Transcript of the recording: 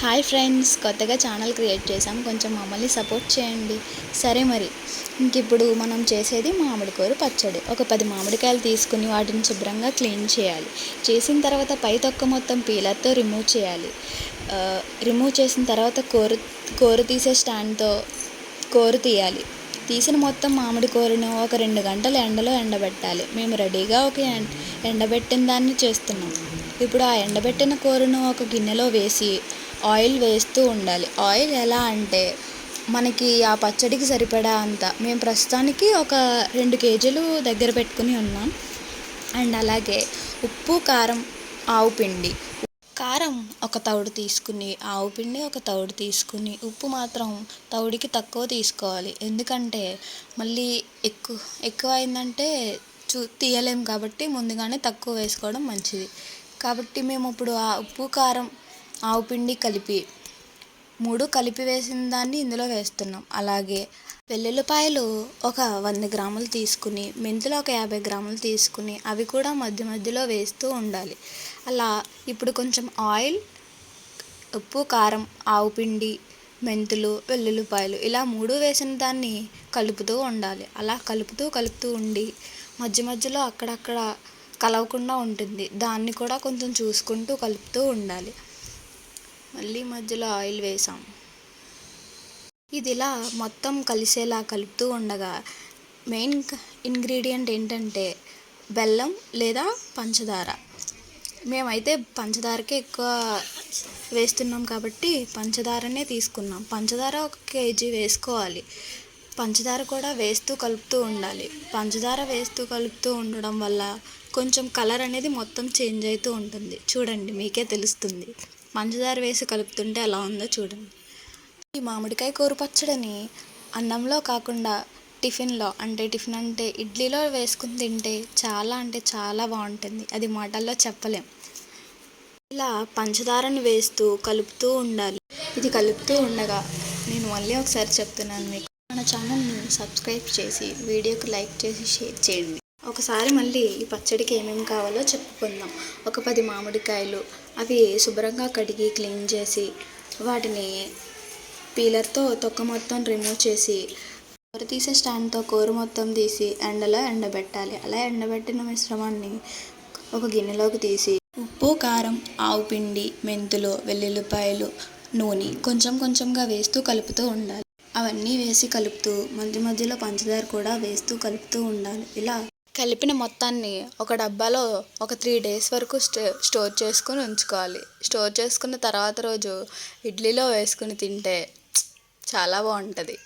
Hi friends, కొత్తగా channel create చేసాం. కొంచెం మమ్మల్ని సపోర్ట్ చేయండి. సరే మరి ఇప్పుడు మనం చేసేది మామిడికాయ పచ్చడి. ఒక 10 మామిడికాయలు తీసుకుని వాటిని శుభ్రంగా క్లీన్ చేయాలి. చేసిన తర్వాత పై తొక్క మొత్తం పీలర్తో రిమూవ్ చేయాలి. రిమూవ్ చేసిన తర్వాత కోరు తీసే స్టాండ్తో కోరు తీయాలి. తీసిన మొత్తం మామిడి కూరను ఒక 2 గంటలు ఎండలో ఎండబెట్టాలి. మేము రెడీగా ఒక ఎండబెట్టిన దాన్ని చేస్తున్నాం. ఇప్పుడు ఆ ఎండబెట్టిన కూరను ఒక గిన్నెలో వేసి ఆయిల్ వేస్తూ ఉండాలి. ఆయిల్ ఎలా అంటే మనకి ఆ పచ్చడికి సరిపడా అంత. మేము ప్రస్తుతానికి ఒక 2 కేజీలు దగ్గర పెట్టుకుని ఉన్నాం. అండ్ అలాగే ఉప్పు, కారం, ఆవు పిండి. కారం ఒక తౌడు తీసుకుని, ఆవు పిండి ఒక తౌడు తీసుకుని, ఉప్పు మాత్రం తౌడికి తక్కువ తీసుకోవాలి. ఎందుకంటే మళ్ళీ ఎక్కువ అయిందంటే తీయలేం కాబట్టి ముందుగానే తక్కువ వేసుకోవడం మంచిది. కాబట్టి మేము ఇప్పుడు ఆ ఉప్పు, కారం, ఆవు పిండి కలిపి 3 కలిపి వేసిన దాన్ని ఇందులో వేస్తున్నాం. అలాగే వెల్లుల్లిపాయలు ఒక 100 గ్రాములు తీసుకుని, మెంతులు ఒక 50 గ్రాములు తీసుకుని అవి కూడా మధ్య మధ్యలో వేస్తూ ఉండాలి. అలా ఇప్పుడు కొంచెం ఆయిల్, ఉప్పు, కారం, ఆవు పిండి, మెంతులు, వెల్లుల్లిపాయలు ఇలా 3 వేసిన దాన్ని కలుపుతూ ఉండాలి. అలా కలుపుతూ ఉండి మధ్య మధ్యలో అక్కడక్కడ కలవకుండా ఉంటుంది. దాన్ని కూడా కొంచెం చూసుకుంటూ కలుపుతూ ఉండాలి. మళ్ళీ మధ్యలో ఆయిల్ వేసాం. ఇది ఇలా మొత్తం కలిసేలా కలుపుతూ ఉండగా మెయిన్ ఇంగ్రీడియంట్ ఏంటంటే బెల్లం లేదా పంచదార. మేమైతే పంచదారకే ఎక్కువ వేస్తున్నాం కాబట్టి పంచదారనే తీసుకున్నాం. పంచదార 1 కేజీ వేసుకోవాలి. పంచదార కూడా వేస్తూ కలుపుతూ ఉండాలి. పంచదార వేస్తూ కలుపుతూ ఉండడం వల్ల కొంచెం కలర్ అనేది మొత్తం చేంజ్ అవుతూ ఉంటుంది. చూడండి, మీకే తెలుస్తుంది. పంచదార వేసి కలుపుతుంటే ఎలా ఉందో చూడండి. ఈ మామిడికాయ కూర పచ్చడిని అన్నంలో కాకుండా టిఫిన్ అంటే ఇడ్లీలో వేసుకుని తింటే చాలా అంటే చాలా బాగుంటుంది. అది మాటల్లో చెప్పలేం. ఇలా పంచదారని వేస్తూ కలుపుతూ ఉండాలి. ఇది కలుపుతూ ఉండగా నేను మళ్ళీ ఒకసారి చెప్తున్నాను మీకు, మన ఛానల్ని సబ్స్క్రైబ్ చేసి వీడియోకి లైక్ చేసి షేర్ చేయండి. ఒకసారి మళ్ళీ ఈ పచ్చడికి ఏమేమి కావాలో చెప్పుకుందాం. ఒక 10 మామిడికాయలు, అవి శుభ్రంగా కడిగి క్లీన్ చేసి వాటిని పీలర్తో తొక్క మొత్తం రిమూవ్ చేసి కూర తీసే స్టాండ్తో కూర మొత్తం తీసి ఎండలో ఎండబెట్టాలి. అలా ఎండబెట్టిన మిశ్రమాన్ని ఒక గిన్నెలోకి తీసి ఉప్పు, కారం, ఆవు పిండి, మెంతులు, వెల్లుల్లిపాయలు, నూనె కొంచెం కొంచెంగా వేస్తూ కలుపుతూ ఉండాలి. అవన్నీ వేసి కలుపుతూ మధ్య మధ్యలో పంచదార కూడా వేస్తూ కలుపుతూ ఉండాలి. ఇలా కలిపిన మొత్తాన్ని ఒక డబ్బాలో ఒక 3 డేస్ వరకు స్టోర్ చేసుకుని ఉంచుకోవాలి. స్టోర్ చేసుకున్న తర్వాత రోజు ఇడ్లీలో వేసుకుని తింటే చాలా బాగుంటుంది.